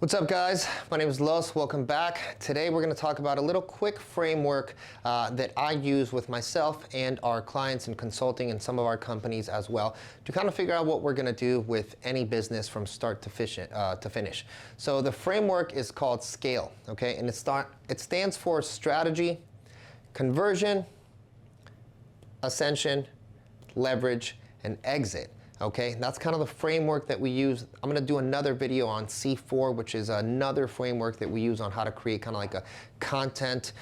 What's up, guys? My name is Los. Welcome back. Today we're going to talk about a little quick framework that I use with myself and our clients in consulting and some of our companies as well to kind of figure out what we're going to do with any business from start to finish. So the framework is called SCALE, okay? And it stands for strategy, conversion, ascension, leverage, and exit. Okay, that's kind of the framework that we use. I'm going to do another video on C4, which is another framework that we use on how to create kind of like a content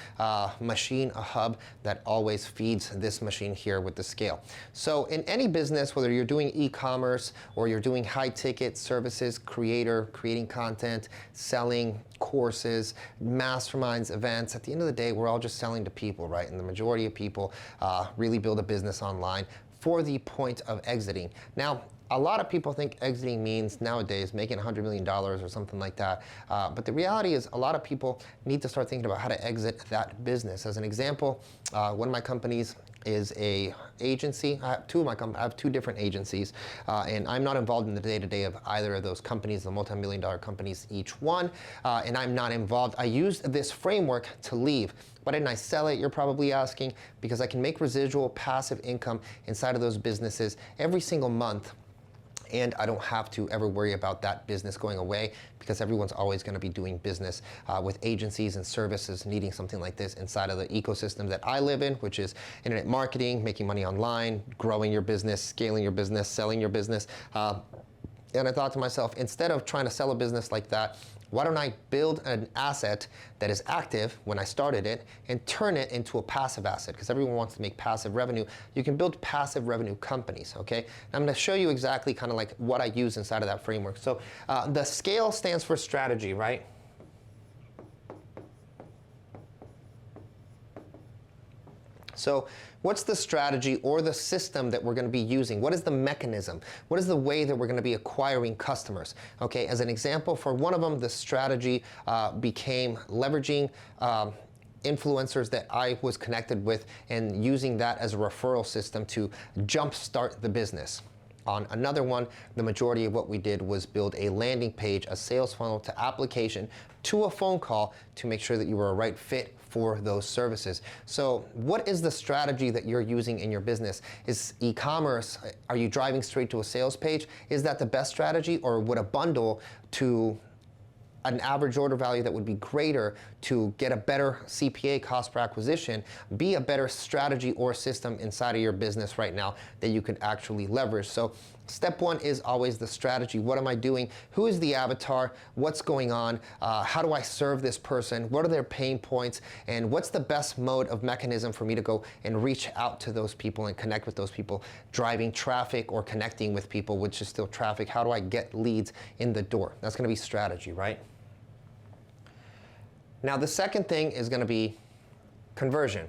machine, a hub that always feeds this machine here with the scale. So in any business, whether you're doing e-commerce or you're doing high-ticket services, creating content, selling courses, masterminds, events, at the end of the day, we're all just selling to people, right? And the majority of people really build a business online for the point of exiting. Now, a lot of people think exiting means nowadays making $100 million or something like that. But the reality is a lot of people need to start thinking about how to exit that business. As an example, one of my companies is a agency. I have two different agencies, and I'm not involved in the day-to-day of either of those companies, the multi-million-dollar companies, each one, and I'm not involved. I used this framework to leave. Why didn't I sell it, you're probably asking? Because I can make residual passive income inside of those businesses every single month, and I don't have to ever worry about that business going away because everyone's always going to be doing business with agencies and services needing something like this inside of the ecosystem that I live in, which is internet marketing, making money online, growing your business, scaling your business, selling your business. And I thought to myself, instead of trying to sell a business like that, why don't I build an asset that is active when I started it and turn it into a passive asset? Because everyone wants to make passive revenue. You can build passive revenue companies, okay? I'm going to show you exactly kind of like what I use inside of that framework. So the SCALE stands for strategy, right? So what's the strategy or the system that we're going to be using? What is the mechanism? What is the way that we're going to be acquiring customers? Okay, as an example, for one of them, the strategy became leveraging influencers that I was connected with and using that as a referral system to jumpstart the business. On another one, the majority of what we did was build a landing page, a sales funnel to application to a phone call to make sure that you were a right fit for those services. So what is the strategy that you're using in your business? Is e-commerce, are you driving straight to a sales page? Is that the best strategy, or would a bundle to an average order value that would be greater to get a better CPA, cost per acquisition, be a better strategy or system inside of your business right now that you could actually leverage? So step one is always the strategy. What am I doing? Who is the avatar? What's going on? How do I serve this person? What are their pain points? And what's the best mode of mechanism for me to go and reach out to those people and connect with those people? Driving traffic or connecting with people, which is still traffic. How do I get leads in the door? That's going to be strategy, right? Now, the second thing is going to be conversion.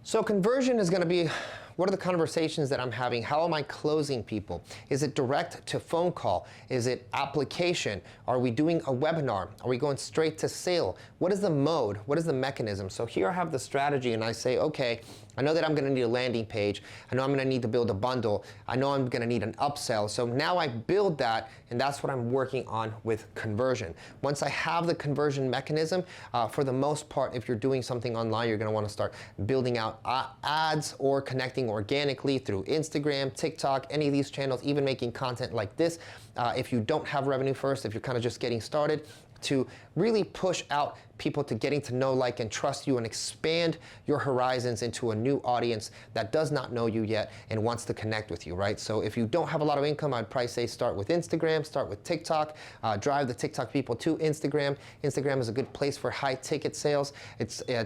So conversion is going to be, what are the conversations that I'm having? How am I closing people? Is it direct to phone call? Is it application? Are we doing a webinar? Are we going straight to sale? What is the mode? What is the mechanism? So here I have the strategy and I say, okay, I know that I'm going to need a landing page. I know I'm going to need to build a bundle. I know I'm going to need an upsell. So now I build that, and that's what I'm working on with conversion. Once I have the conversion mechanism, for the most part, if you're doing something online, you're going to want to start building out ads or connecting organically through Instagram, TikTok, any of these channels, even making content like this. If you don't have revenue first, if you're kind of just getting started, to really push out people to getting to know, like, and trust you and expand your horizons into a new audience that does not know you yet and wants to connect with you, right? So if you don't have a lot of income, I'd probably say start with Instagram, start with TikTok, drive the TikTok people to Instagram. Instagram is a good place for high ticket sales.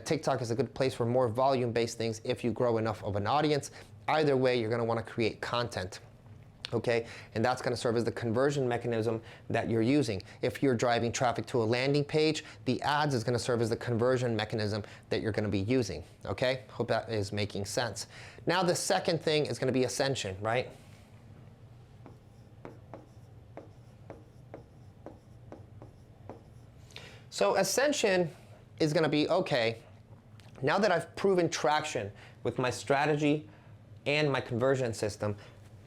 TikTok is a good place for more volume-based things if you grow enough of an audience. Either way, you're gonna wanna create content. Okay, and that's going to serve as the conversion mechanism that you're using. If you're driving traffic to a landing page, the ads is going to serve as the conversion mechanism that you're going to be using. Okay, hope that is making sense. Now the second thing is going to be Ascension, right? So Ascension is going to be, okay, now that I've proven traction with my strategy, and my conversion system,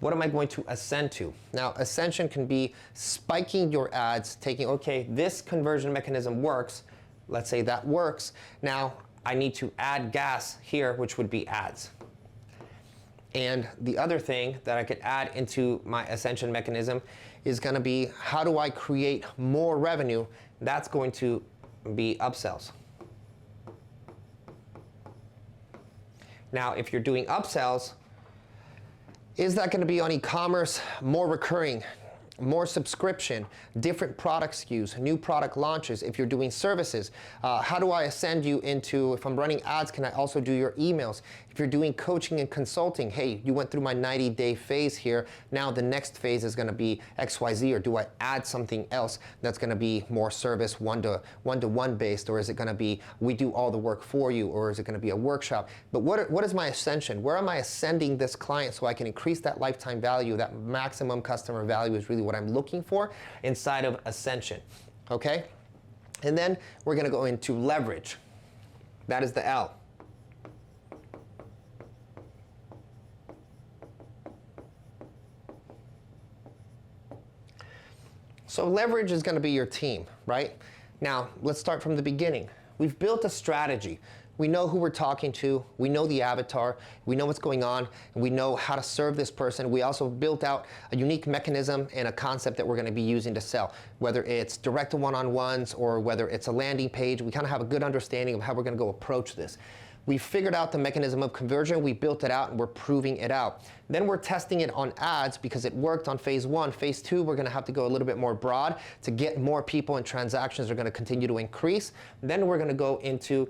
what am I going to ascend to? Now, Ascension can be spiking your ads, taking, okay, this conversion mechanism works. Let's say that works. Now, I need to add gas here, which would be ads. And the other thing that I could add into my Ascension mechanism is going to be, how do I create more revenue? That's going to be upsells. Now, if you're doing upsells, is that going to be on e-commerce, more recurring, more subscription, different product SKUs, new product launches? If you're doing services, how do I ascend you into, if I'm running ads, can I also do your emails? If you're doing coaching and consulting, hey, you went through my 90-day phase here, now the next phase is going to be XYZ, or do I add something else that's going to be more service one-to-one based, or is it going to be we do all the work for you, or is it going to be a workshop? But what is my ascension? Where am I ascending this client so I can increase that lifetime value? That maximum customer value is really what I'm looking for inside of Ascension, okay? And then we're going to go into leverage. That is the L. So leverage is going to be your team, right? Now, let's start from the beginning. We've built a strategy. We know who we're talking to, we know the avatar, we know what's going on, and we know how to serve this person. We also built out a unique mechanism and a concept that we're going to be using to sell. Whether it's direct to one-on-ones or whether it's a landing page, we kind of have a good understanding of how we're going to go approach this. We figured out the mechanism of conversion, we built it out, and we're proving it out. Then we're testing it on ads because it worked on phase 1. Phase 2, we're gonna have to go a little bit more broad to get more people, and transactions are gonna continue to increase. Then we're gonna go into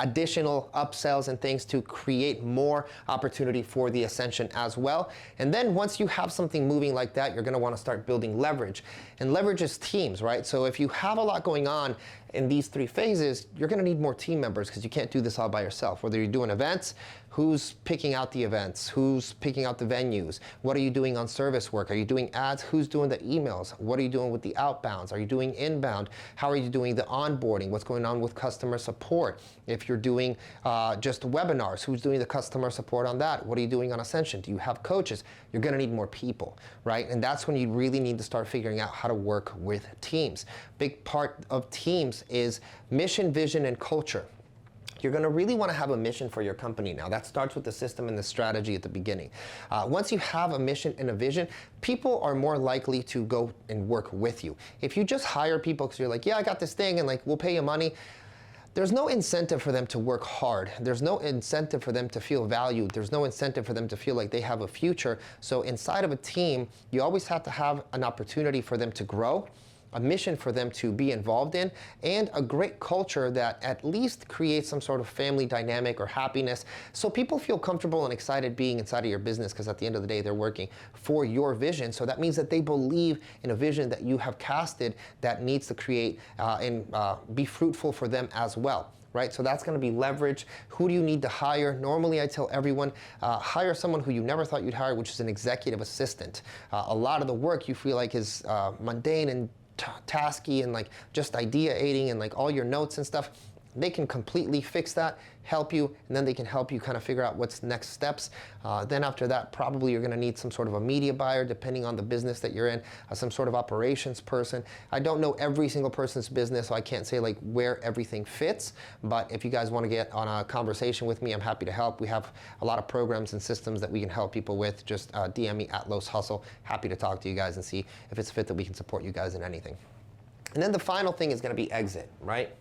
additional upsells and things to create more opportunity for the Ascension as well. And then once you have something moving like that, you're gonna wanna start building leverage. And leverage is teams, right? So if you have a lot going on in these 3 phases, you're gonna need more team members because you can't do this all by yourself. Whether you're doing events, who's picking out the events? Who's picking out the venues? What are you doing on service work? Are you doing ads? Who's doing the emails? What are you doing with the outbounds? Are you doing inbound? How are you doing the onboarding? What's going on with customer support? If you're doing just webinars, who's doing the customer support on that? What are you doing on Ascension? Do you have coaches? You're gonna need more people, right? And that's when you really need to start figuring out how to work with teams. Big part of teams is mission, vision, and culture. You're going to really want to have a mission for your company now. That starts with the system and the strategy at the beginning. Once you have a mission and a vision, people are more likely to go and work with you. If you just hire people because you're like, yeah, I got this thing and like, we'll pay you money, there's no incentive for them to work hard. There's no incentive for them to feel valued. There's no incentive for them to feel like they have a future. So inside of a team, you always have to have an opportunity for them to grow, a mission for them to be involved in, and a great culture that at least creates some sort of family dynamic or happiness, so people feel comfortable and excited being inside of your business, because at the end of the day, they're working for your vision. So that means that they believe in a vision that you have casted that needs to create and be fruitful for them as well. Right? So that's going to be leverage. Who do you need to hire? Normally, I tell everyone, hire someone who you never thought you'd hire, which is an executive assistant. A lot of the work you feel like is mundane and tasky and like just ideating and like all your notes and stuff, they can completely fix that, help you, and then they can help you kind of figure out what's next steps. Then after that, probably you're going to need some sort of a media buyer, depending on the business that you're in, some sort of operations person. I don't know every single person's business, so I can't say like where everything fits, but if you guys want to get on a conversation with me, I'm happy to help. We have a lot of programs and systems that we can help people with. Just DM me at Los Hustle. Happy to talk to you guys and see if it's a fit that we can support you guys in anything. And then the final thing is going to be exit, right?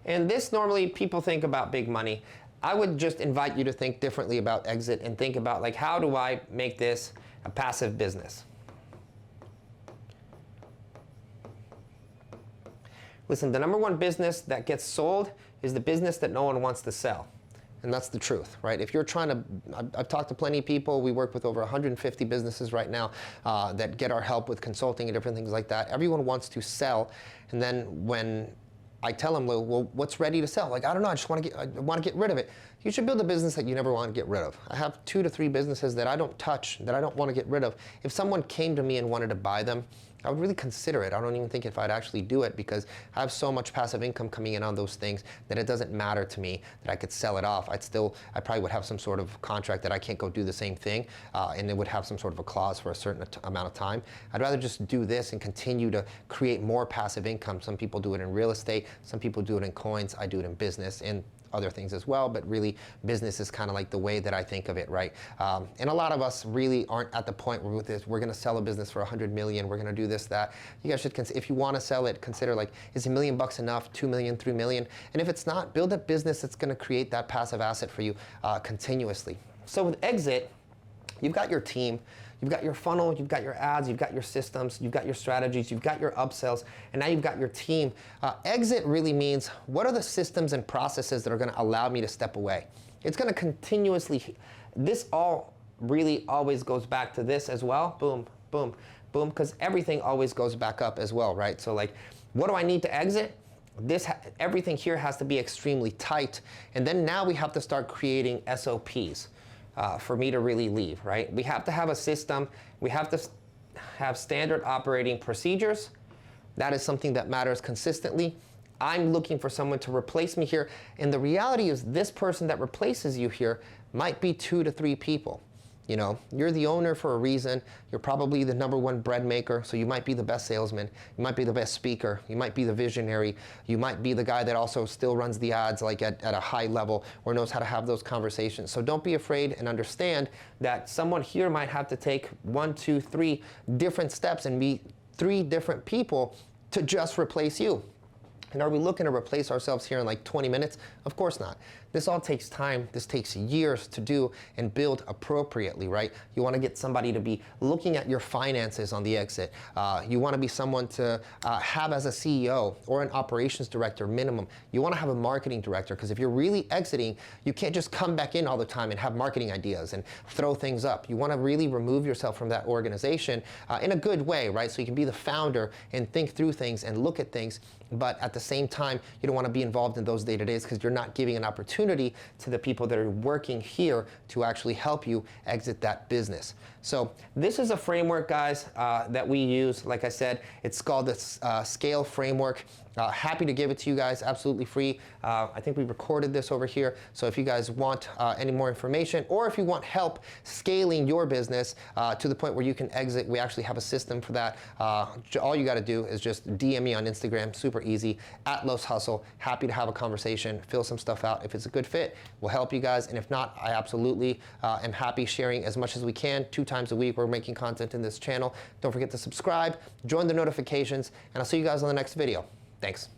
And this, normally people think about big money. I would just invite you to think differently about exit and think about like, how do I make this a passive business? Listen, the #1 business that gets sold is the business that no one wants to sell. And that's the truth, right? If you're trying to, I've talked to plenty of people. We work with over 150 businesses right now that get our help with consulting and different things like that. Everyone wants to sell. And then when I tell them, well, what's ready to sell? Like, I don't know, I want to get rid of it. You should build a business that you never want to get rid of. I have 2 to 3 businesses that I don't touch, that I don't want to get rid of. If someone came to me and wanted to buy them, I would really consider it. I don't even think if I'd actually do it, because I have so much passive income coming in on those things that it doesn't matter to me that I could sell it off. I probably would have some sort of contract that I can't go do the same thing, and it would have some sort of a clause for a certain amount of time. I'd rather just do this and continue to create more passive income. Some people do it in real estate, some people do it in coins, I do it in business, and other things as well, but really business is kind of like the way that I think of it, right? And a lot of us really aren't at the point where with this, we're gonna sell a business for 100 million, we're gonna do this, that. You guys should, if you wanna sell it, consider like, is $1 million enough, 2 million, 3 million? And if it's not, build a business that's gonna create that passive asset for you continuously. So with exit, you've got your team, you've got your funnel, you've got your ads, you've got your systems, you've got your strategies, you've got your upsells, and now you've got your team. Exit really means, what are the systems and processes that are gonna allow me to step away? It's gonna continuously, this all really always goes back to this as well, boom, boom, boom, because everything always goes back up as well, right? So like, what do I need to exit? Everything here has to be extremely tight, and then now we have to start creating SOPs. For me to really leave, right? We have to have a system. We have to have standard operating procedures. That is something that matters consistently. I'm looking for someone to replace me here. And the reality is this person that replaces you here might be 2 to 3 people. You know, you're the owner for a reason. You're probably the #1 bread maker, so you might be the best salesman. You might be the best speaker. You might be the visionary. You might be the guy that also still runs the ads like at a high level or knows how to have those conversations. So don't be afraid and understand that someone here might have to take 1, 2, 3 different steps and meet 3 different people to just replace you. And are we looking to replace ourselves here in like 20 minutes? Of course not. This all takes time. This takes years to do and build appropriately, right? You want to get somebody to be looking at your finances on the exit. You want to be someone to have as a CEO or an operations director minimum. You want to have a marketing director, because if you're really exiting, you can't just come back in all the time and have marketing ideas and throw things up. You want to really remove yourself from that organization in a good way, right? So you can be the founder and think through things and look at things, but at the same time, you don't want to be involved in those day-to-days because you're not giving an opportunity to the people that are working here to actually help you exit that business. So this is a framework, guys, that we use. Like I said, it's called the Scale Framework. Happy to give it to you guys absolutely free. I think we recorded this over here. So if you guys want any more information, or if you want help scaling your business to the point where you can exit, we actually have a system for that. All you got to do is just DM me on Instagram, super easy, @LosHustle. Happy to have a conversation, fill some stuff out. If it's a good fit, we'll help you guys. And if not, I absolutely am happy sharing as much as we can. 2 times a week, we're making content in this channel. Don't forget to subscribe, join the notifications, and I'll see you guys on the next video. Thanks.